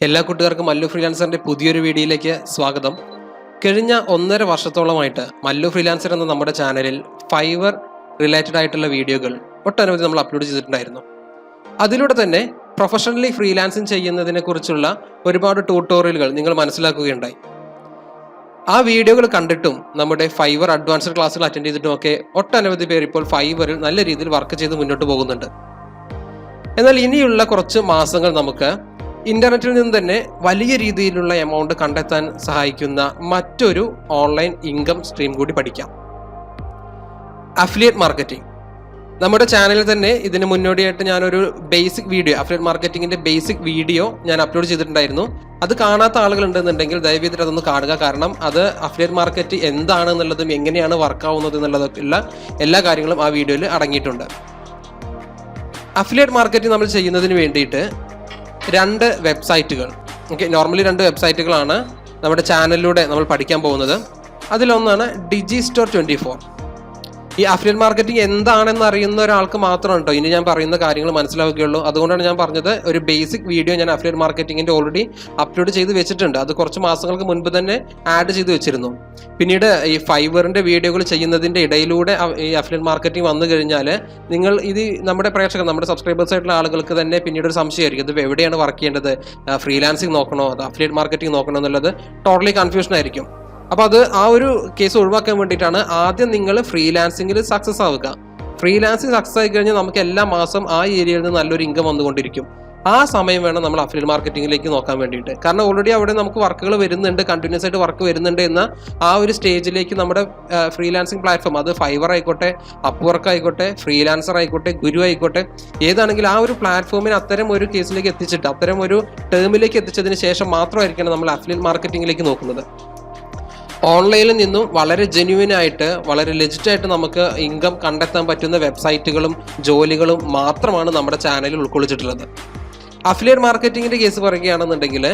എല്ലാ കൂട്ടുകാർക്കും മല്ലു ഫ്രീലാൻസറിന്റെ പുതിയൊരു വീഡിയോയിലേക്ക് സ്വാഗതം. കഴിഞ്ഞ 1.5 വർഷത്തോളമായിട്ട് മല്ലു ഫ്രീലാൻസർ എന്ന നമ്മുടെ ചാനലിൽ ഫൈവർ റിലേറ്റഡ് ആയിട്ടുള്ള വീഡിയോകൾ ഒട്ടനവധി നമ്മൾ അപ്ലോഡ് ചെയ്തിട്ടുണ്ടായിരുന്നു. അതിലൂടെ തന്നെ പ്രൊഫഷണലി ഫ്രീലാൻസിങ് ചെയ്യുന്നതിനെ കുറിച്ചുള്ള ഒരുപാട് ട്യൂട്ടോറിയലുകൾ നിങ്ങൾ മനസ്സിലാക്കുകയുണ്ടായി. ആ വീഡിയോകൾ കണ്ടിട്ടും നമ്മുടെ ഫൈവർ അഡ്വാൻസ്ഡ് ക്ലാസ്സുകൾ അറ്റൻഡ് ചെയ്തിട്ടും ഒക്കെ ഒട്ടനവധി പേർ ഇപ്പോൾ ഫൈവറിൽ നല്ല രീതിയിൽ വർക്ക് ചെയ്ത് മുന്നോട്ട് പോകുന്നുണ്ട്. എന്നാൽ ഇനിയുള്ള കുറച്ച് മാസങ്ങൾ നമുക്ക് ഇന്റർനെറ്റിൽ നിന്ന് തന്നെ വലിയ രീതിയിലുള്ള എമൗണ്ട് കണ്ടെത്താൻ സഹായിക്കുന്ന മറ്റൊരു ഓൺലൈൻ ഇൻകം സ്ട്രീം കൂടി പഠിക്കാം. Affiliate marketing. നമ്മുടെ ചാനലിൽ തന്നെ ഇതിന് മുന്നോടിയായിട്ട് ഞാനൊരു ബേസിക് വീഡിയോ, അഫിലിയേറ്റ് മാർക്കറ്റിംഗിന്റെ ബേസിക് വീഡിയോ ഞാൻ അപ്ലോഡ് ചെയ്തിട്ടുണ്ടായിരുന്നു. അത് കാണാത്ത ആളുകൾ ഉണ്ടെന്നുണ്ടെങ്കിൽ ദയവേദിട്ട് അതൊന്ന് കാണുക. കാരണം അത് അഫിലിയേറ്റ് മാർക്കറ്റ് എന്താണെന്നുള്ളതും എങ്ങനെയാണ് വർക്ക് ആവുന്നത് എന്നുള്ളതൊക്കെയുള്ള എല്ലാ കാര്യങ്ങളും ആ വീഡിയോയിൽ അടങ്ങിയിട്ടുണ്ട്. അഫിലിയേറ്റ് മാർക്കറ്റിംഗ് നമ്മൾ ചെയ്യുന്നതിന് വേണ്ടിയിട്ട് 2 വെബ്സൈറ്റുകൾ, നോർമലി 2 വെബ്സൈറ്റുകളാണ് നമ്മുടെ ചാനലിലൂടെ നമ്മൾ പഠിക്കാൻ പോകുന്നത്. അതിലൊന്നാണ് ഡിജിസ്റ്റോർ 24. ഈ അഫിലിയേറ്റ് മാർക്കറ്റിംഗ് എന്താണെന്ന് അറിയുന്ന ഒരാൾക്ക് മാത്രമാണ് കേട്ടോ ഇനി ഞാൻ പറയുന്ന കാര്യങ്ങൾ മനസ്സിലാവുകയുള്ളൂ. അതുകൊണ്ടാണ് ഞാൻ പറഞ്ഞത് ഒരു ബേസിക് വീഡിയോ ഞാൻ അഫിലിയേറ്റ് മാർക്കറ്റിംഗിന്റെ ഓൾറെഡി അപ്ലോഡ് ചെയ്ത് വെച്ചിട്ടുണ്ട്. അത് കുറച്ച് മാസങ്ങൾക്ക് മുൻപ് തന്നെ ആഡ് ചെയ്ത് വെച്ചിരുന്നു. പിന്നീട് ഈ ഫൈവറിന്റെ വീഡിയോകൾ ചെയ്യുന്നതിന്റെ ഇടയിലൂടെ ഈ അഫിലിയേറ്റ് മാർക്കറ്റിംഗ് വന്നു കഴിഞ്ഞാൽ നിങ്ങൾ ഇത് നമ്മുടെ പ്രേക്ഷകർ, നമ്മുടെ സബ്സ്ക്രൈബേഴ്സ് ആയിട്ടുള്ള ആളുകൾക്ക് തന്നെ പിന്നീട് ഒരു സംശയമായിരിക്കും, ഇത് എവിടെയാണ് വർക്ക് ചെയ്യേണ്ടത്, ഫ്രീലാൻസിങ് നോക്കണോ അത് അഫിലിയേറ്റ് മാർക്കറ്റിംഗ് നോക്കണോ എന്നുള്ളത് ടോട്ടലി കൺഫ്യൂഷൻ ആയിരിക്കും. അപ്പോൾ അത് ആ ഒരു കേസ് ഒഴിവാക്കാൻ വേണ്ടിയിട്ടാണ് ആദ്യം നിങ്ങൾ ഫ്രീലാൻസിങ്ങിൽ സക്സസ് ആവുക. ഫ്രീലാൻസിങ് സക്സസ് ആയി കഴിഞ്ഞാൽ നമുക്ക് എല്ലാ മാസം ആ ഏരിയയിൽ നിന്ന് നല്ലൊരു ഇൻകം വന്നുകൊണ്ടിരിക്കും. ആ സമയം വേണം നമ്മൾ അഫിലിയേറ്റ് മാർക്കറ്റിംഗിലേക്ക് നോക്കാൻ വേണ്ടിയിട്ട്. കാരണം ഓൾറെഡി അവിടെ നമുക്ക് വർക്കുകൾ വരുന്നുണ്ട്, കണ്ടിന്യൂസ് ആയിട്ട് വർക്ക് വരുന്നുണ്ട് എന്ന ആ ഒരു സ്റ്റേജിലേക്ക് നമ്മുടെ ഫ്രീലാൻസിങ് പ്ലാറ്റ്ഫോം, അത് ഫൈവർ ആയിക്കോട്ടെ, അപ്വർക്ക് ആയിക്കോട്ടെ, ഫ്രീലാൻസർ ആയിക്കോട്ടെ, ഗുരു ആയിക്കോട്ടെ, ഏതാണെങ്കിലും ആ ഒരു പ്ലാറ്റ്ഫോമിന് അത്തരം ഒരു കേസിലേക്ക് എത്തിച്ചിട്ട് അത്തരം ഒരു ടേമിലേക്ക് എത്തിച്ചതിന് ശേഷം മാത്രമായിരിക്കണം നമ്മൾ അഫിലിയേറ്റ് മാർക്കറ്റിംഗിലേക്ക് നോക്കുന്നത്. ഓൺലൈനിൽ നിന്നും വളരെ ജെന്യുവിൻ ആയിട്ട്, വളരെ ലെജിറ്റായിട്ട് നമുക്ക് ഇൻകം കണ്ടെത്താൻ പറ്റുന്ന വെബ്സൈറ്റുകളും ജോലികളും മാത്രമാണ് നമ്മുടെ ചാനലിൽ ഉൾക്കൊള്ളിച്ചിട്ടുള്ളത്. അഫിലിയേറ്റ് മാർക്കറ്റിംഗിന്റെ കേസ് പറയുകയാണെന്നുണ്ടെങ്കിൽ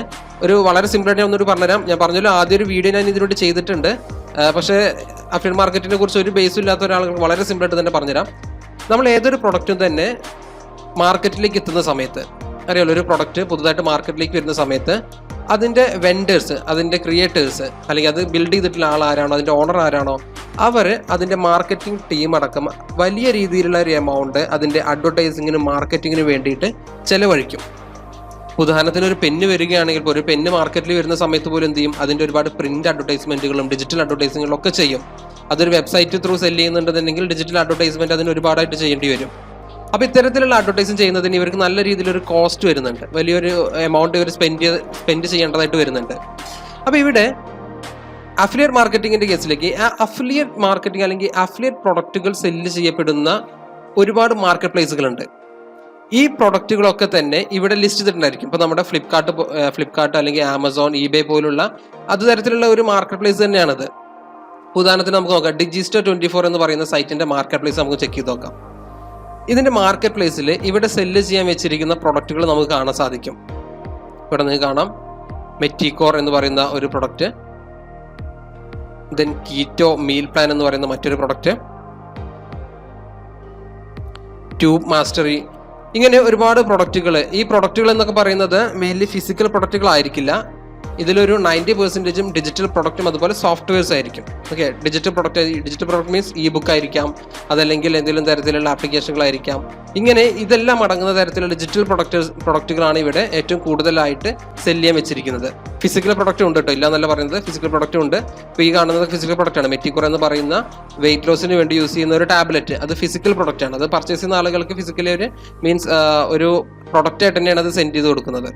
ഒരു വളരെ സിമ്പിളായിട്ട് ഞാൻ ഒന്നൊരു പറഞ്ഞുതരാം. ഞാൻ പറഞ്ഞല്ലോ ആദ്യം ഒരു വീഡിയോ ഞാൻ ഇതിലൂടെ ചെയ്തിട്ടുണ്ട്. പക്ഷേ അഫിലിയേറ്റ് മാർക്കറ്റിനെ കുറിച്ച് ഒരു ബേസും ഇല്ലാത്ത ഒരാൾക്ക് വളരെ സിമ്പിളായിട്ട് തന്നെ പറഞ്ഞുതരാം. നമ്മൾ ഏതൊരു പ്രൊഡക്റ്റും തന്നെ മാർക്കറ്റിലേക്ക് എത്തുന്ന സമയത്ത്, അറിയാലോ, ഒരു പ്രൊഡക്റ്റ് പുതുതായിട്ട് മാർക്കറ്റിലേക്ക് വരുന്ന സമയത്ത് അതിൻ്റെ വെൻഡേഴ്സ്, അതിൻ്റെ ക്രിയേറ്റേഴ്സ്, അല്ലെങ്കിൽ അത് ബിൽഡ് ചെയ്തിട്ടുള്ള ആളാരാണോ, അതിൻ്റെ ഓണർ ആരാണോ, അവർ അതിൻ്റെ മാർക്കറ്റിംഗ് ടീം അടക്കം വലിയ രീതിയിലുള്ള ഒരു എമൗണ്ട് അതിൻ്റെ അഡ്വർടൈസിങ്ങിനും മാർക്കറ്റിങ്ങിനും വേണ്ടിയിട്ട് ചെലവഴിക്കും. ഉദാഹരണത്തിന് ഒരു പെന്ന് വരികയാണെങ്കിൽ, ഒരു പെന്ന് മാർക്കറ്റിൽ വരുന്ന സമയത്ത് പോലും എന്ത് ചെയ്യും, അതിൻ്റെ ഒരുപാട് പ്രിന്റ് അഡ്വർടൈസ്മെന്റുകളും ഡിജിറ്റൽ അഡ്വർടൈസിങ്ങുകളും ഒക്കെ ചെയ്യും. അതൊരു വെബ്സൈറ്റ് ത്രൂ സെല് ചെയ്യുന്നുണ്ടെന്നുണ്ടെങ്കിൽ ഡിജിറ്റൽ അഡ്വർടൈസ്മെന്റ് അതിന് ഒരുപാടായിട്ട് ചെയ്യേണ്ടി വരും. അപ്പോൾ ഇത്തരത്തിലുള്ള അഡ്വർടൈസിങ് ചെയ്യുന്നതിന് ഇവർക്ക് നല്ല രീതിയിലൊരു കോസ്റ്റ് വരുന്നുണ്ട്, വലിയൊരു എമൗണ്ട് ഇവർ സ്പെൻഡ് ചെയ്യേണ്ടതായിട്ട് വരുന്നുണ്ട്. അപ്പോൾ ഇവിടെ അഫിലിയേറ്റ് മാർക്കറ്റിംഗിന്റെ കേസിലേക്ക് ആ അഫിലിയേറ്റ് മാർക്കറ്റിംഗ് അല്ലെങ്കിൽ അഫിലിയേറ്റ് പ്രൊഡക്റ്റുകൾ സെല്ല് ചെയ്യപ്പെടുന്ന ഒരുപാട് മാർക്കറ്റ് പ്ലേസുകളുണ്ട്. ഈ പ്രൊഡക്റ്റുകളൊക്കെ തന്നെ ഇവിടെ ലിസ്റ്റ് ചെയ്തിട്ടുണ്ടായിരിക്കും. ഇപ്പോൾ നമ്മുടെ ഫ്ലിപ്കാർട്ട് അല്ലെങ്കിൽ ആമസോൺ, ഈബേ പോലുള്ള അത് തരത്തിലുള്ള ഒരു മാർക്കറ്റ് പ്ലേസ് തന്നെയാണത്. ഉദാഹരണത്തിന് നമുക്ക് നോക്കാം, ഡിജിസ്റ്റോർ 24 എന്ന് പറയുന്ന സൈറ്റിന്റെ മാർക്കറ്റ് പ്ലേസ് നമുക്ക് ചെക്ക് ചെയ്ത് നോക്കാം. ഇതിന്റെ മാർക്കറ്റ് പ്ലേസിൽ ഇവിടെ സെല്ല് ചെയ്യാൻ വെച്ചിരിക്കുന്ന പ്രൊഡക്റ്റുകൾ നമുക്ക് കാണാൻ സാധിക്കും. ഇവിടെ നിങ്ങൾക്ക് കാണാം മെറ്റിക്കോർ എന്ന് പറയുന്ന ഒരു product, then keto meal plan എന്ന് പറയുന്ന മറ്റൊരു പ്രൊഡക്റ്റ്, ട്യൂബ് മാസ്റ്ററി, ഇങ്ങനെ ഒരുപാട് പ്രൊഡക്റ്റുകൾ. ഈ പ്രൊഡക്റ്റുകൾ എന്നൊക്കെ പറയുന്നത് മെയിൻലി ഫിസിക്കൽ പ്രൊഡക്റ്റുകൾ ആയിരിക്കില്ല. ഇതിലൊരു 90% ഡിജിറ്റൽ പ്രൊഡക്റ്റും അതുപോലെ സോഫ്റ്റ്വെയർസ് ആയിരിക്കും. Okay, digital product means E book ആയിരിക്കാം, അതല്ലെങ്കിൽ എന്തെങ്കിലും തരത്തിലുള്ള ആപ്ലിക്കേഷനുകളായിരിക്കാം. ഇങ്ങനെ ഇതെല്ലാം അടങ്ങുന്ന തരത്തിലുള്ള ഡിജിറ്റൽ പ്രൊഡക്റ്റുകളാണ് ഇവിടെ ഏറ്റവും കൂടുതലായിട്ട് സെല് ചെയ്യാൻ വെച്ചിരിക്കുന്നത്. ഫിസിക്കൽ പ്രൊഡക്റ്റ് ഉണ്ട് കേട്ടോ, ഇല്ല എന്നല്ല പറയുന്നത്, ഫിസിക്കൽ പ്രൊഡക്റ്റ് ഉണ്ട്. ഇപ്പോൾ ഈ കാണുന്നത് ഫിസിക്കൽ പ്രൊഡക്റ്റ് ആണ്. മെറ്റിക്കോർ എന്ന് പറയുന്ന വെയിറ്റ് ലോസിന് വേണ്ടി യൂസ് ചെയ്യുന്ന ഒരു ടാബ്ലറ്റ്, അത് ഫിസിക്കൽ പ്രൊഡക്റ്റ് ആണ്. അത് പർച്ചേസ് ചെയ്യുന്ന ആളുകൾക്ക് ഫിസിക്കലി മീൻസ് ഒരു പ്രൊഡക്റ്റ് ആയിട്ട് തന്നെയാണ് അത് സെൻഡ് ചെയ്ത് കൊടുക്കുന്നത്.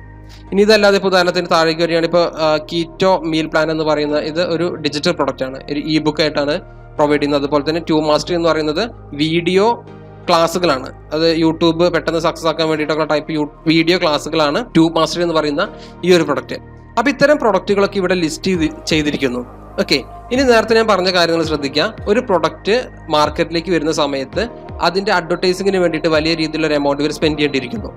ഇനി ഇതല്ലാതെ ഇപ്പോൾ ഉദാഹരണത്തിന് താഴേക്ക് വരികയാണ്, ഇപ്പോൾ കീറ്റോ മീൽ പ്ലാൻ എന്ന് പറയുന്ന ഇത് ഒരു ഡിജിറ്റൽ പ്രൊഡക്റ്റ് ആണ്, ഒരു ഇ ബുക്ക് ആയിട്ടാണ് പ്രൊവൈഡ് ചെയ്യുന്നത്. അതുപോലെ തന്നെ ട്യൂബ് മാസ്റ്ററി എന്ന് പറയുന്നത് വീഡിയോ ക്ലാസ്സുകളാണ്. അത് യൂട്യൂബ് പെട്ടെന്ന് സക്സസ് ആക്കാൻ വേണ്ടിയിട്ടുള്ള ടൈപ്പ് വീഡിയോ ക്ലാസ്സുകളാണ് ട്യൂബ് മാസ്റ്ററി എന്ന് പറയുന്ന ഈ ഒരു പ്രൊഡക്റ്റ്. അപ്പോൾ ഇത്തരം പ്രൊഡക്റ്റുകളൊക്കെ ഇവിടെ ലിസ്റ്റ് ചെയ്തിരിക്കുന്നു. ഓക്കെ, ഇനി നേരത്തെ ഞാൻ പറഞ്ഞ കാര്യങ്ങൾ ശ്രദ്ധിക്കുക. ഒരു പ്രൊഡക്റ്റ് മാർക്കറ്റിലേക്ക് വരുന്ന സമയത്ത് അതിന്റെ അഡ്വർടൈസിങ്ങിന് വേണ്ടിയിട്ട് വലിയ രീതിയിലുള്ള എമൗണ്ട് ഇവർ സ്പെൻഡ് ചെയ്യേണ്ടിയിരിക്കുന്നു.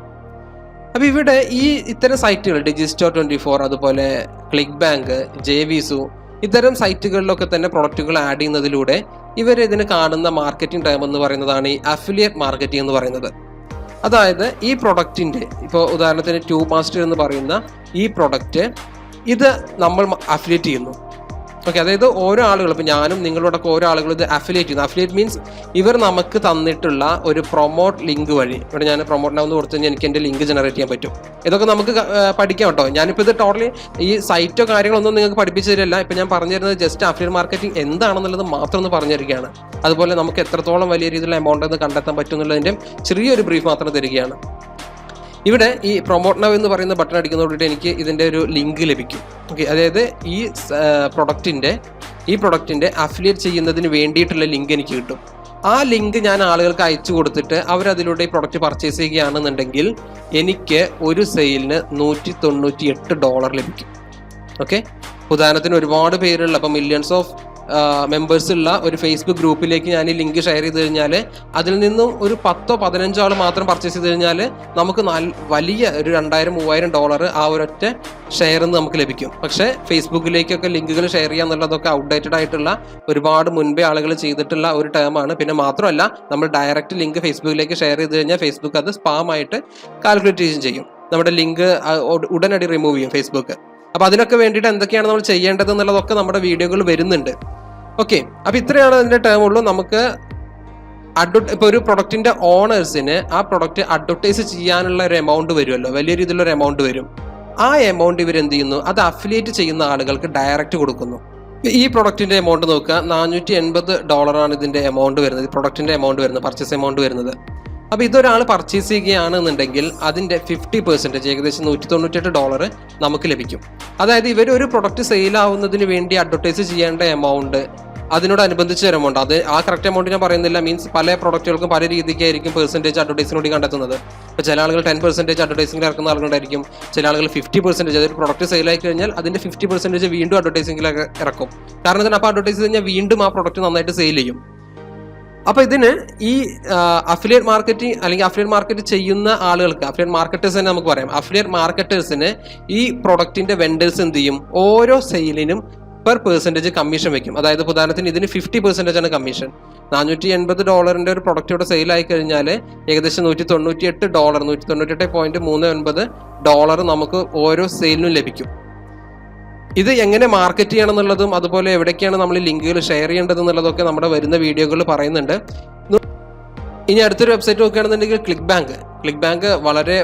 അപ്പോൾ ഇവിടെ ഈ ഇത്തരം സൈറ്റുകൾ ഡിജിസ്റ്റോർ 24, അതുപോലെ ക്ലിക്ക് ബാങ്ക്, ജെവിസു, ഇത്തരം സൈറ്റുകളിലൊക്കെ തന്നെ പ്രൊഡക്റ്റുകൾ ആഡ് ചെയ്യുന്നതിലൂടെ ഇവർ ഇതിന് കാണുന്ന മാർക്കറ്റിംഗ് ടൈം എന്ന് പറയുന്നതാണ് ഈ അഫിലിയേറ്റ് മാർക്കറ്റിംഗ് എന്ന് പറയുന്നത്. അതായത് ഈ പ്രൊഡക്റ്റിന്റെ ഇപ്പോൾ ഉദാഹരണത്തിന് ട്യൂബ് മാസ്റ്റർ എന്ന് പറയുന്ന ഈ പ്രൊഡക്റ്റ് ഇത് നമ്മൾ അഫിലിയേറ്റ് ചെയ്യുന്നു. ഓക്കെ, അതായത് ഓരോ ആളുകൾ, ഇപ്പോൾ ഞാനും നിങ്ങളോടൊക്കെ ഓരോ ആളുകൾ ഇത് അഫിലിയേറ്റ് ചെയ്യുന്നു. അഫിലിയേറ്റ് മീൻസ് ഇവർ നമുക്ക് തന്നിട്ടുള്ള ഒരു പ്രൊമോട്ട് ലിങ്ക് വഴി, ഇവിടെ ഞാൻ പ്രൊമോട്ട് നൗ എന്ന് കൊടുത്തു കഴിഞ്ഞാൽ എനിക്ക് എൻ്റെ ലിങ്ക് ജനറേറ്റ് ചെയ്യാൻ പറ്റും. ഇതൊക്കെ നമുക്ക് പഠിക്കാം കേട്ടോ. ഞാനിപ്പോൾ ഇത് ടോട്ടലി ഈ സൈറ്റോ കാര്യങ്ങളൊന്നും നിങ്ങൾക്ക് പഠിപ്പിച്ചു തരില്ല. ഇപ്പം ഞാൻ പറഞ്ഞു തരുന്നത് ജസ്റ്റ് അഫിലിയേറ്റ് മാർക്കറ്റിംഗ് എന്താണെന്നുള്ളത് മാത്രം ഒന്ന് പറഞ്ഞു തരികയാണ്. അതുപോലെ നമുക്ക് എത്രത്തോളം വലിയ രീതിയിലുള്ള എമൗണ്ട് എന്ന് കണ്ടെത്താൻ പറ്റും എന്നുള്ളതിൻ്റെ ചെറിയൊരു ബ്രീഫ് മാത്രം തരികയാണ്. ഇവിടെ ഈ പ്രൊമോട്ട് നൗ എന്ന് പറയുന്ന ബട്ടൺ അടിക്കുന്നതോടുകൂടി എനിക്ക് ഇതിൻ്റെ ഒരു ലിങ്ക് ലഭിക്കും. ഓക്കെ, അതായത് ഈ പ്രൊഡക്റ്റിൻ്റെ അഫിലിയേറ്റ് ചെയ്യുന്നതിന് വേണ്ടിയിട്ടുള്ള ലിങ്ക് എനിക്ക് കിട്ടും. ആ ലിങ്ക് ഞാൻ ആളുകൾക്ക് അയച്ചു കൊടുത്തിട്ട് അവരതിലൂടെ ഈ പ്രൊഡക്റ്റ് പർച്ചേസ് ചെയ്യുകയാണെന്നുണ്ടെങ്കിൽ എനിക്ക് ഒരു സെയിലിന് $198 ലഭിക്കും. ഓക്കെ, ഉദാഹരണത്തിന് ഒരുപാട് പേരുള്ള, അപ്പം മില്യൺസ് ഓഫ് മെമ്പേഴ്സ് ഉള്ള ഒരു ഫേസ്ബുക്ക് ഗ്രൂപ്പിലേക്ക് ഞാൻ ഈ ലിങ്ക് ഷെയർ ചെയ്ത് കഴിഞ്ഞാൽ അതിൽ നിന്നും ഒരു 10-15 ആൾ മാത്രം പർച്ചേസ് ചെയ്ത് കഴിഞ്ഞാൽ നമുക്ക് വലിയ ഒരു $2000-3000 ആ ഒരൊറ്റ ഷെയർ നമുക്ക് ലഭിക്കും. പക്ഷേ ഫേസ്ബുക്കിലേക്കൊക്കെ ലിങ്കുകൾ ഷെയർ ചെയ്യുക എന്നുള്ളതൊക്കെ ഔട്ട്ഡേറ്റഡ് ആയിട്ടുള്ള ഒരുപാട് മുൻപേ ആളുകൾ ചെയ്തിട്ടുള്ള ഒരു ടേമാണ്. പിന്നെ മാത്രമല്ല, നമ്മൾ ഡയറക്റ്റ് ലിങ്ക് ഫേസ്ബുക്കിലേക്ക് ഷെയർ ചെയ്ത് കഴിഞ്ഞാൽ ഫേസ്ബുക്ക് അത് സ്പാം ആയിട്ട് കാൽക്കുലേറ്റ് ചെയ്യും. നമ്മുടെ ലിങ്ക് ഉടനടി റിമൂവ് ചെയ്യും ഫേസ്ബുക്ക്. അപ്പോൾ അതിനൊക്കെ വേണ്ടിയിട്ട് എന്തൊക്കെയാണ് നമ്മൾ ചെയ്യേണ്ടത് എന്നുള്ളതൊക്കെ നമ്മുടെ വീഡിയോകൾ വരുന്നുണ്ട്. ഓക്കെ, അപ്പോൾ ഇത്രയാണ് അതിൻ്റെ ടേം ഉള്ളൂ. നമുക്ക് ഇപ്പോൾ ഒരു പ്രൊഡക്റ്റിൻ്റെ ഓണേഴ്സിന് ആ പ്രൊഡക്റ്റ് അഡ്വർടൈസ് ചെയ്യാനുള്ള ഒരു എമൗണ്ട് വരുമല്ലോ, വലിയ രീതിയിലുള്ള ഒരു എമൗണ്ട് വരും. ആ എമൗണ്ട് ഇവരെന്ത് ചെയ്യുന്നു, അത് അഫിലിയേറ്റ് ചെയ്യുന്ന ആളുകൾക്ക് ഡയറക്റ്റ് കൊടുക്കുന്നു. ഈ പ്രൊഡക്റ്റിൻ്റെ എമൗണ്ട് നോക്കുക, $480 ഇതിൻ്റെ എമൗണ്ട് വരുന്നത്, പ്രൊഡക്റ്റിൻ്റെ എമൗണ്ട് വരുന്നത്, പർച്ചേസ് എമൗണ്ട് വരുന്നത്. അപ്പോൾ ഇതൊരാൾ പർച്ചേസ് ചെയ്യുകയാണെന്നുണ്ടെങ്കിൽ അതിൻ്റെ 50%, ഏകദേശം $198 നമുക്ക് ലഭിക്കും. അതായത് ഇവർ ഒരു പ്രൊഡക്റ്റ് സെയിലാവുന്നതിന് വേണ്ടി അഡ്വർടൈസ് ചെയ്യേണ്ട എമൗണ്ട്, അതിനോടനുബന്ധിച്ച ഒരു എമൗണ്ട്, അത് ആ കറക്റ്റ് എമൗണ്ട് ഞാൻ പറയുന്നില്ല. മീൻസ് പല പ്രൊഡക്റ്റുകൾക്കും പല രീതിക്കായിരിക്കും പെർസെൻറ്റേജ് അഡ്വർടൈസിനോട് കണ്ടെത്തുന്നത്. ഇപ്പോൾ ചില ആളുകൾ 10% അഡ്വർടൈസിംഗിൽ ഇറക്കുന്ന ആളുകളുണ്ടായിരിക്കും, ചില ആളുകൾ 50%. അതൊരു പ്രൊഡക്റ്റ് സെയിലായി കഴിഞ്ഞാൽ അതിൻ്റെ 50% വീണ്ടും അഡ്വർടൈസിംഗിലൊക്കെ ഇറക്കും. കാരണം തന്നെ അപ്പോൾ അഡ്വർടൈസ് കഴിഞ്ഞാൽ വീണ്ടും ആ പ്രൊഡക്റ്റ് നന്നായിട്ട് സെയിൽ ചെയ്യും. അപ്പോൾ ഇതിന് ഈ അഫിലിയേറ്റ് മാർക്കറ്റിംഗ് അല്ലെങ്കിൽ അഫിലിയേറ്റ് മാർക്കറ്റ് ചെയ്യുന്ന ആളുകൾക്ക്, അഫിലിയേറ്റ് മാർക്കറ്റേഴ്സ് തന്നെ നമുക്ക് പറയാം, അഫിലിയേറ്റ് മാർക്കറ്റേഴ്സിന് ഈ പ്രൊഡക്റ്റിൻ്റെ വെൻഡേഴ്സ് എന്ത് ചെയ്യും, ഓരോ സെയിലിനും പെർസെൻറ്റേജ് കമ്മീഷൻ വെക്കും. അതായത് ഉദാഹരണത്തിന് ഇതിന് 50% ആണ് കമ്മീഷൻ. $480 ഒരു പ്രൊഡക്റ്റ് ഇവിടെ സെയിലായി കഴിഞ്ഞാൽ ഏകദേശം $198, $198.39 നമുക്ക് ഓരോ സെയിലിനും ലഭിക്കും. ഇത് എങ്ങനെ മാർക്കറ്റ് ചെയ്യണം എന്നുള്ളതും അതുപോലെ എവിടേക്കാണ് നമ്മൾ ലിങ്കുകൾ ഷെയർ ചെയ്യേണ്ടത് എന്നുള്ളതൊക്കെ നമ്മുടെ വരുന്ന വീഡിയോകളിൽ പറയുന്നുണ്ട്. ഇനി അടുത്തൊരു വെബ്സൈറ്റ് നോക്കുകയാണെന്നുണ്ടെങ്കിൽ ക്ലിക്ക് ബാങ്ക് വളരെ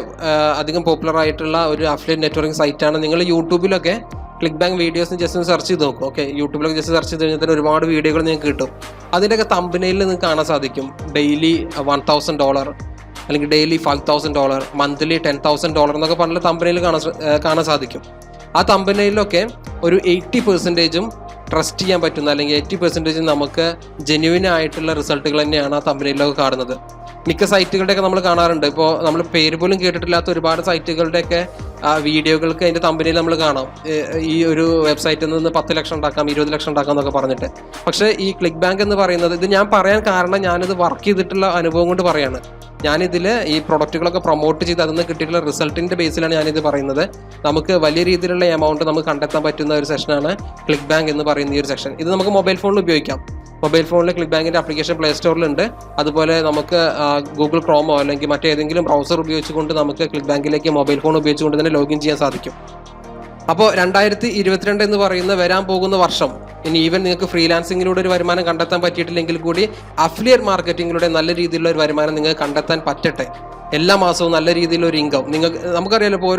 അധികം പോപ്പുലർ ആയിട്ടുള്ള ഒരു അഫിലിയേറ്റ് നെറ്റ്വർക്കിംഗ് സൈറ്റാണ്. നിങ്ങൾ യൂട്യൂബിലൊക്കെ ക്ലിക്ക് ബാങ്ക് വീഡിയോസ് ജസ്റ്റ് ഒന്ന് സെർച്ച് ചെയ്ത് നോക്കും. ഓക്കെ, യൂട്യൂബിലൊക്കെ ജസ്റ്റ് സെർച്ച് ചെയ്ത് കഴിഞ്ഞാൽ തന്നെ ഒരുപാട് വീഡിയോകൾ നിങ്ങൾക്ക് കിട്ടും. അതിൻ്റെയൊക്കെ തമ്പനെയിൽ നിങ്ങൾക്ക് കാണാൻ സാധിക്കും ഡെയിലി $1000 അല്ലെങ്കിൽ ഡെയിലി $5000, മന്ത്ലി $10,000 എന്നൊക്കെ പറഞ്ഞ തമ്പനെയിൽ കാണാൻ സാധിക്കും. ആ തമ്പനെയിലൊക്കെ ഒരു 80% ട്രസ്റ്റ് ചെയ്യാൻ പറ്റുന്ന അല്ലെങ്കിൽ 80% നമുക്ക് ജെന്യുവിൻ ആയിട്ടുള്ള റിസൾട്ടുകൾ തന്നെയാണ് ആ തമ്പനെയിലൊക്കെ കാണുന്നത്. മിക്ക സൈറ്റുകളുടെയൊക്കെ നമ്മൾ കാണാറുണ്ട്. ഇപ്പോൾ നമ്മൾ പേര് പോലും കേട്ടിട്ടില്ലാത്ത ഒരുപാട് സൈറ്റുകളുടെയൊക്കെ വീഡിയോകൾക്ക് അതിൻ്റെ തമ്പനിയിൽ നമ്മൾ കാണാം, ഈ ഒരു വെബ്സൈറ്റിൽ നിന്ന് 10 ലക്ഷം ഉണ്ടാക്കാം, 20 ലക്ഷം ഉണ്ടാക്കാം എന്നൊക്കെ പറഞ്ഞിട്ട്. പക്ഷേ ഈ ക്ലിക്ക് ബാങ്ക് എന്ന് പറയുന്നത്, ഇത് ഞാൻ പറയാൻ കാരണം ഞാനിത് വർക്ക് ചെയ്തിട്ടുള്ള അനുഭവം കൊണ്ട് പറയാണ്. ഞാനിതിൽ ഈ പ്രൊഡക്റ്റുകളൊക്കെ പ്രൊമോട്ട് ചെയ്ത് അതിൽ നിന്ന് കിട്ടിയിട്ടുള്ള റിസൾട്ടിൻ്റെ ബേസിലാണ് ഞാനിത് പറയുന്നത്. നമുക്ക് വലിയ രീതിയിലുള്ള എമൗണ്ട് നമുക്ക് കണ്ടെത്താൻ പറ്റുന്ന ഒരു സെഷനാണ് ക്ലിക്ക് ബാങ്ക് എന്ന് പറയുന്ന ഈ ഒരു സെക്ഷൻ. ഇത് നമുക്ക് മൊബൈൽ ഫോണിൽ ഉപയോഗിക്കാം. മൊബൈൽ ഫോണിൽ ക്ലിക്ക് ബാങ്കിൻ്റെ ആപ്ലിക്കേഷൻ പ്ലേ സ്റ്റോറിലുണ്ട്. അതുപോലെ നമുക്ക് ഗൂഗിൾ ക്രോമോ അല്ലെങ്കിൽ മറ്റേതെങ്കിലും ബ്രൗസർ ഉപയോഗിച്ചുകൊണ്ട് നമുക്ക് ക്ലിക്ക് ബാങ്കിലേക്ക് മൊബൈൽ ഫോൺ ഉപയോഗിച്ചുകൊണ്ട് തന്നെ ലോഗിൻ ചെയ്യാൻ സാധിക്കും. അപ്പോൾ 2022 എന്ന് പറയുന്ന വരാൻ പോകുന്ന വർഷം, ഇനി ഈവൻ നിങ്ങൾക്ക് ഫ്രീലാൻസിങ്ങിലൂടെ ഒരു വരുമാനം കണ്ടെത്താൻ പറ്റിയിട്ടില്ലെങ്കിൽ കൂടി അഫിലിയേറ്റ് മാർക്കറ്റിങ്ങിലൂടെ നല്ല രീതിയിലുള്ള ഒരു വരുമാനം നിങ്ങൾക്ക് കണ്ടെത്താൻ പറ്റട്ടെ. എല്ലാ മാസവും നല്ല രീതിയിലൊരു ഇൻകം നമുക്കറിയാലോ. ഇപ്പോൾ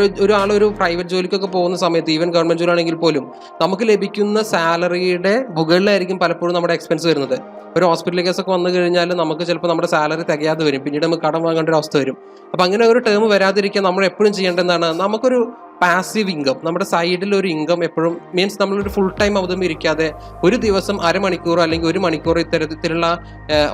ഒരു പ്രൈവറ്റ് ജോലിക്കൊക്കെ പോകുന്ന സമയത്ത്, ഈവൻ ഗവൺമെന്റ് ജോലി ആണെങ്കിൽ പോലും നമുക്ക് ലഭിക്കുന്ന സാലറിയുടെ മുകളിലായിരിക്കും പലപ്പോഴും നമ്മുടെ എക്സ്പെൻസ് വരുന്നത്. ഒരു ഹോസ്പിറ്റൽ കേസൊക്കെ വന്നു കഴിഞ്ഞാൽ നമുക്ക് ചിലപ്പോൾ നമ്മുടെ സാലറി തികയാതെ വരും, പിന്നീട് നമുക്ക് കടം വാങ്ങേണ്ട ഒരു അവസ്ഥ വരും. അപ്പം അങ്ങനെ ഒരു ടേം വരാതിരിക്കാൻ നമ്മൾ എപ്പോഴും ചെയ്യേണ്ടതാണ്, നമുക്കൊരു പാസീവ് ഇൻകം, നമ്മുടെ സൈഡിൽ ഒരു ഇൻകം എപ്പോഴും, മീൻസ് നമ്മളൊരു ഫുൾ ടൈം അവധം ഇരിക്കാതെ ഒരു ദിവസം അരമണിക്കൂറോ അല്ലെങ്കിൽ 1 മണിക്കൂർ ഇത്തരത്തിലുള്ള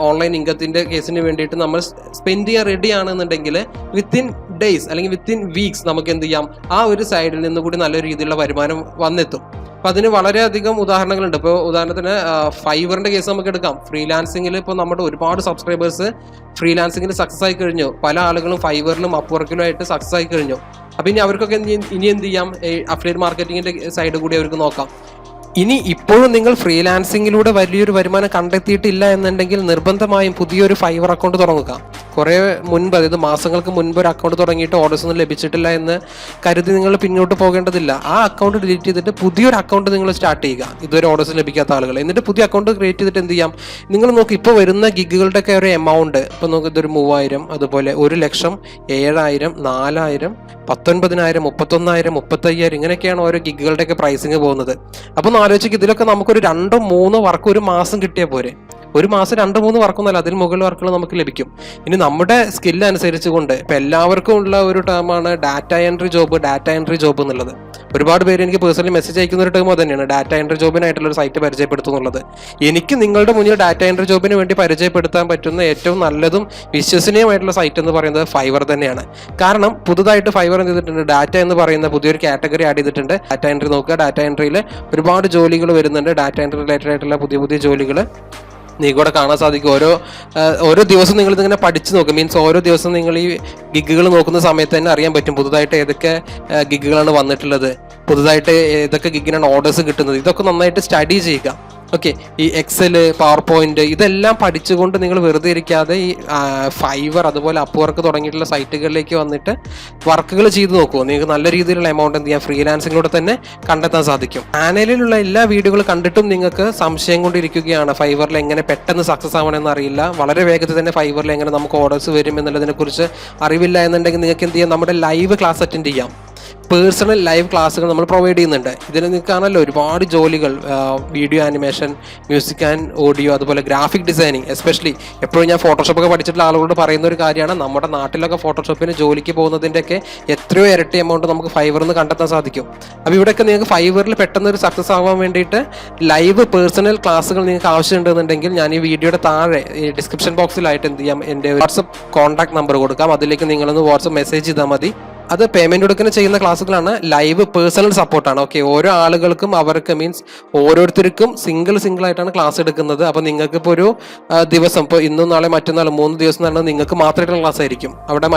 ഓൺലൈൻ ഇൻകത്തിൻ്റെ കേസിന് വേണ്ടിയിട്ട് നമ്മൾ സ്പെൻഡ് ചെയ്യാൻ റെഡി ആണെന്നുണ്ടെങ്കിൽ വിത്തിൻ ഡേയ്സ് അല്ലെങ്കിൽ വിത്തിൻ വീക്സ് നമുക്ക് എന്ത് ചെയ്യാം, ആ ഒരു സൈഡിൽ നിന്ന് കൂടി നല്ല രീതിയിലുള്ള വരുമാനം വന്നെത്തും. അപ്പോൾ അതിന് വളരെയധികം ഉദാഹരണങ്ങളുണ്ട്. ഇപ്പോൾ ഉദാഹരണത്തിന് ഫൈവറിൻ്റെ കേസ് നമുക്ക് എടുക്കാം. ഫ്രീലാൻസിങ്ങിൽ ഇപ്പോൾ നമ്മുടെ ഒരുപാട് സബ്സ്ക്രൈബേഴ്സ് ഫ്രീലാൻസിങ്ങിൽ സക്സസ് ആയി കഴിഞ്ഞു. പല ആളുകളും ഫൈവറിലും അപ്വർക്കിലും ആയിട്ട് സക്സസ് ആയി കഴിഞ്ഞു. അപ്പം ഇനി അവർക്കൊക്കെ ഇനി എന്ത് ചെയ്യാം, അഫിലിയേറ്റ് മാർക്കറ്റിങ്ങിൻ്റെ സൈഡ് കൂടി അവർക്ക് നോക്കാം. ഇനി ഇപ്പോഴും നിങ്ങൾ ഫ്രീലാൻസിങ്ങിലൂടെ വലിയൊരു വരുമാനം കണ്ടെത്തിയിട്ടില്ല എന്നുണ്ടെങ്കിൽ നിർബന്ധമായും പുതിയൊരു ഫൈവർ അക്കൗണ്ട് തുടങ്ങുക. കുറേ മുൻപ്, അതായത് മാസങ്ങൾക്ക് മുൻപ് ഒരു അക്കൗണ്ട് തുടങ്ങിയിട്ട് ഓർഡേഴ്സ് ഒന്നും ലഭിച്ചിട്ടില്ല എന്ന് കരുതി നിങ്ങൾ പിന്നോട്ട് പോകേണ്ടതില്ല. ആ അക്കൗണ്ട് ഡിലീറ്റ് ചെയ്തിട്ട് പുതിയൊരു അക്കൗണ്ട് നിങ്ങൾ സ്റ്റാർട്ട് ചെയ്യുക, ഇതുവരെ ഓർഡേഴ്സ് ലഭിക്കാത്ത ആളുകൾ. എന്നിട്ട് പുതിയ അക്കൗണ്ട് ക്രിയേറ്റ് ചെയ്തിട്ട് എന്ത് ചെയ്യാം, നിങ്ങൾ നോക്കി ഇപ്പോൾ വരുന്ന ഗിഗുകളുടെ ഒക്കെ ഒരു എമൗണ്ട്, ഇപ്പോൾ നോക്കി ഇതൊരു 3000, അതുപോലെ 1,00,000, 7,000, 4,000, 19,000, 31,000, 35,000 ഇങ്ങനെയൊക്കെയാണ് ഓരോ ഗിഗുകളുടെയൊക്കെ പ്രൈസിങ് പോകുന്നത്. അപ്പോൾ ആലോചിക്കുക, ഇതിലൊക്കെ നമുക്കൊരു 2-3 വർക്ക് ഒരു മാസം കിട്ടിയാൽ പോരെ. ഒരു മാസം 2-3 വർക്കൊന്നുമല്ല, അതിന് മുകളിൽ വർക്കുകൾ നമുക്ക് ലഭിക്കും. ഇനി നമ്മുടെ സ്കില്ല് അനുസരിച്ച് കൊണ്ട് ഇപ്പം എല്ലാവർക്കും ഉള്ള ഒരു ടേമാണ് ഡാറ്റ എൻട്രി ജോബ് എന്നുള്ളത്. ഒരുപാട് പേര് എനിക്ക് പേഴ്സണലി മെസ്സേജ് അയക്കുന്ന ഒരു ടേം തന്നെയാണ്, ഡാറ്റ എൻട്രി ജോബിനായിട്ടുള്ള ഒരു സൈറ്റ് പരിചയപ്പെടുത്തുന്നുള്ളത്. എനിക്ക് നിങ്ങളുടെ മുന്നിൽ ഡാറ്റ എൻട്രി ജോബിന് വേണ്ടി പരിചയപ്പെടുത്താൻ പറ്റുന്ന ഏറ്റവും നല്ലതും വിശ്വസനീയമായിട്ടുള്ള സൈറ്റ് എന്ന് പറയുന്നത് ഫൈവർ തന്നെയാണ്. കാരണം പുതുതായിട്ട് ഫൈവർ എന്ത് ചെയ്തിട്ടുണ്ട്, ഡാറ്റ എന്ന് പറയുന്ന പുതിയൊരു കാറ്റഗറി ആഡ് ചെയ്തിട്ടുണ്ട്. ഡാറ്റ എൻട്രി നോക്കുക, ഡാറ്റ എൻട്രിയിൽ ഒരുപാട് ജോലികൾ വരുന്നുണ്ട്. ഡാറ്റ എൻട്രി റിലേറ്റഡ് ആയിട്ടുള്ള പുതിയ ജോലികൾ നിങ്ങൾക്കൂടെ കാണാൻ സാധിക്കും. ഓരോ ദിവസം നിങ്ങൾ ഇതിങ്ങനെ പഠിച്ചു നോക്കും, മീൻസ് ഓരോ ദിവസം നിങ്ങൾ ഈ ഗിഗുകൾ നോക്കുന്ന സമയത്ത് തന്നെ അറിയാൻ പറ്റും പുതുതായിട്ട് ഏതൊക്കെ ഗിഗുകളാണ് വന്നിട്ടുള്ളത്, പുതുതായിട്ട് ഏതൊക്കെ ഗിഗിനാണ് ഓർഡേഴ്സ് കിട്ടുന്നത്. ഇതൊക്കെ നന്നായിട്ട് സ്റ്റഡി ചെയ്യുക. ഓക്കെ, ഈ എക്സല്, പവർ പോയിന്റ് ഇതെല്ലാം പഠിച്ചുകൊണ്ട് നിങ്ങൾ വെറുതെ ഇരിക്കാതെ ഈ ഫൈവർ അതുപോലെ അപ്വർക്ക് തുടങ്ങിയിട്ടുള്ള സൈറ്റുകളിലേക്ക് വന്നിട്ട് വർക്കുകൾ ചെയ്ത് നോക്കുമോ, നിങ്ങൾക്ക് നല്ല രീതിയിലുള്ള എമൗണ്ട് എന്ത് ചെയ്യാം ഫ്രീലാൻസിങ്ങിലൂടെ തന്നെ കണ്ടെത്താൻ സാധിക്കും. ചാനലിലുള്ള എല്ലാ വീഡിയോകളും കണ്ടിട്ടും നിങ്ങൾക്ക് സംശയം കൊണ്ടിരിക്കുകയാണ് ഫൈവറിൽ എങ്ങനെ പെട്ടെന്ന് സക്സസ് ആവണമെന്ന് അറിയില്ല, വളരെ വേഗത്തിൽ തന്നെ ഫൈവറിൽ എങ്ങനെ നമുക്ക് ഓർഡേഴ്സ് വരും എന്നുള്ളതിനെ കുറിച്ച് അറിവില്ല എന്നുണ്ടെങ്കിൽ നിങ്ങൾക്ക് എന്ത് ചെയ്യാം, നമ്മുടെ ലൈവ് ക്ലാസ് അറ്റൻഡ് ചെയ്യാം. പേഴ്സണൽ ലൈവ് ക്ലാസ്സുകൾ നമ്മൾ പ്രൊവൈഡ് ചെയ്യുന്നുണ്ട്. ഇതിൽ നിൽക്കാണല്ലോ ഒരുപാട് ജോലികൾ, video animation, music and audio, അതുപോലെ ഗ്രാഫിക് ഡിസൈനിങ്. എസ്പെഷ്യലി എപ്പോഴും ഞാൻ ഫോട്ടോഷോപ്പൊക്കെ പഠിച്ചിട്ടുള്ള ആളുകളോട് പറയുന്ന ഒരു കാര്യമാണ്, നമ്മുടെ നാട്ടിലൊക്കെ ഫോട്ടോഷോപ്പിന് ജോലിക്ക് പോകുന്നതിൻ്റെയൊക്കെ എത്രയോ ഇരട്ടി എമൗണ്ട് നമുക്ക് ഫൈവറിൽ നിന്ന് കണ്ടെത്താൻ സാധിക്കും. അപ്പോൾ ഇവിടെയൊക്കെ നിങ്ങൾക്ക് ഫൈവറിൽ പെട്ടെന്ന് ഒരു സക്സസ് ആവാൻ വേണ്ടിയിട്ട് ലൈവ് പേഴ്സണൽ ക്ലാസ്സുകൾ നിങ്ങൾക്ക് ആവശ്യമുണ്ടെന്നുണ്ടെങ്കിൽ ഞാൻ ഈ വീഡിയോയുടെ താഴെ ഈ ഡിസ്ക്രിപ്ഷൻ ബോക്സിലായിട്ട് എന്ത് ചെയ്യാം, എൻ്റെ വാട്സപ്പ് കോൺടാക്ട് നമ്പർ കൊടുക്കാം. അതിലേക്ക് നിങ്ങളൊന്ന് വാട്സപ്പ് മെസ്സേജ് ചെയ്താൽ മതി. അത് പേയ്മെന്റ് കൊടുക്കുന്ന ചെയ്യുന്ന ക്ലാസ്സുകളാണ്, ലൈവ് പേഴ്സണൽ സപ്പോർട്ടാണ്. ഓക്കെ, ഓരോ ആളുകൾക്കും അവർക്ക് മീൻസ് ഓരോരുത്തർക്കും സിംഗിൾ ആയിട്ടാണ് ക്ലാസ് എടുക്കുന്നത്. അപ്പോൾ നിങ്ങൾക്ക് ഇപ്പോൾ ഒരു ദിവസം, ഇപ്പോൾ ഇന്നും നാളെ മറ്റന്നാൾ 3 ദിവസം നടന്നത് നിങ്ങൾക്ക് മാത്രമായിട്ടുള്ള ക്ലാസ് ആയിരിക്കും. അവിടെ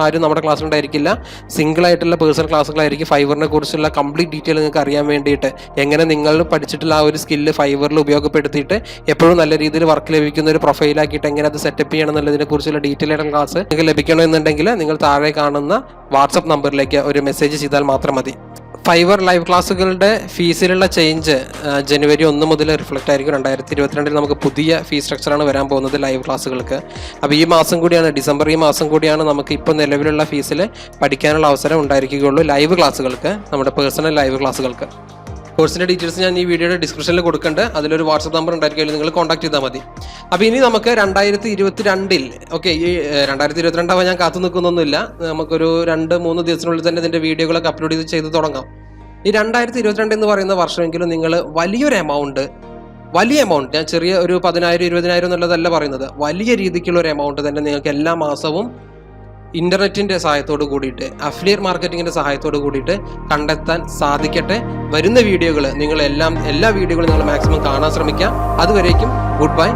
ആരും നമ്മുടെ ക്ലാസ് ഉണ്ടായിരിക്കില്ല. സിംഗിൾ ആയിട്ടുള്ള പേഴ്സണൽ ക്ലാസ്സുകളായിരിക്കും. ഫൈവറിനെ കുറിച്ചുള്ള കംപ്ലീറ്റ് ഡീറ്റെയിൽ നിങ്ങൾക്ക് അറിയാൻ വേണ്ടിയിട്ട്, എങ്ങനെ നിങ്ങൾ പഠിച്ചിട്ടുള്ള ആ ഒരു സ്കില്ല് ഫൈവറിൽ ഉപയോഗപ്പെടുത്തിയിട്ട് എപ്പോഴും നല്ല രീതിയിൽ വർക്ക് ലഭിക്കുന്ന ഒരു പ്രൊഫൈലാക്കിയിട്ട് എങ്ങനെ അത് സെറ്റപ്പ് ചെയ്യണം എന്നുള്ളതിനെ കുറിച്ചുള്ള ഡീറ്റെയിൽ ആയിട്ടുള്ള ക്ലാസ് നിങ്ങൾക്ക് ലഭിക്കണമെന്നുണ്ടെങ്കിൽ നിങ്ങൾ താഴെ കാണുന്ന വാട്സപ്പ് നമ്പറിലേക്ക് ഒരു മെസ്സേജ് ചെയ്താൽ മാത്രം മതി. ഫൈവർ ലൈവ് ക്ലാസ്സുകളുടെ ഫീസിലുള്ള ചേഞ്ച് ജനുവരി 1 മുതൽ റിഫ്ലക്റ്റ് ആയിരിക്കും. 2022 നമുക്ക് പുതിയ ഫീസ് സ്ട്രക്ചറാണ് വരാൻ പോകുന്നത് ലൈവ് ക്ലാസ്സുകൾക്ക്. അപ്പോൾ ഈ മാസം കൂടിയാണ്, ഡിസംബർ ഈ മാസം കൂടിയാണ് നമുക്ക് ഇപ്പോൾ നിലവിലുള്ള ഫീസിൽ പഠിക്കാനുള്ള അവസരം ഉണ്ടായിരിക്കുകയുള്ളൂ ലൈവ് ക്ലാസ്സുകൾക്ക്, നമ്മുടെ പേഴ്സണൽ ലൈവ് ക്ലാസ്സുകൾക്ക്. കോഴ്സിൻ്റെ ഡീറ്റെയിൽസ് ഞാൻ ഈ വീഡിയോയുടെ ഡിസ്ക്രിപ്ഷനിൽ കൊടുക്കുന്നുണ്ട്. അതിലൊരു വാട്സപ്പ് നമ്പർ ഉണ്ടായിരിക്കും, നിങ്ങൾ കോൺടാക്ട് ചെയ്താൽ മതി. അപ്പോൾ ഇനി നമുക്ക് 2022 ഓക്കെ, ഈ 2022 ആവാൻ ഞാൻ കാത്തു നിൽക്കുന്നൊന്നുമില്ല. നമുക്കൊരു 2-3 ദിവസത്തിനുള്ളിൽ തന്നെ ഇതിൻ്റെ വീഡിയോകളൊക്കെ അപ്ലോഡ് ചെയ്ത് തുടങ്ങാം. ഈ 2022 എന്ന് പറയുന്ന വർഷമെങ്കിലും നിങ്ങൾ വലിയ എമൗണ്ട്, ഞാൻ ചെറിയ ഒരു 10,000, 20,000 എന്നുള്ളതല്ല പറയുന്നത്, വലിയ രീതിക്കുള്ള ഒരു എമൗണ്ട് തന്നെ നിങ്ങൾക്ക് എല്ലാ മാസവും ഇന്റർനെറ്റിന്റെ സഹായത്തോട് കൂടിയിട്ട്, അഫിലിയേറ്റ് മാർക്കറ്റിംഗിന്റെ സഹായത്തോട് കൂടിയിട്ട് കണ്ടെത്താൻ സാധിക്കട്ടെ. വരുന്ന വീഡിയോകൾ എല്ലാ വീഡിയോകളും നിങ്ങൾ മാക്സിമം കാണാൻ ശ്രമിക്കുക. അതുവരേക്കും ഗുഡ് ബൈ.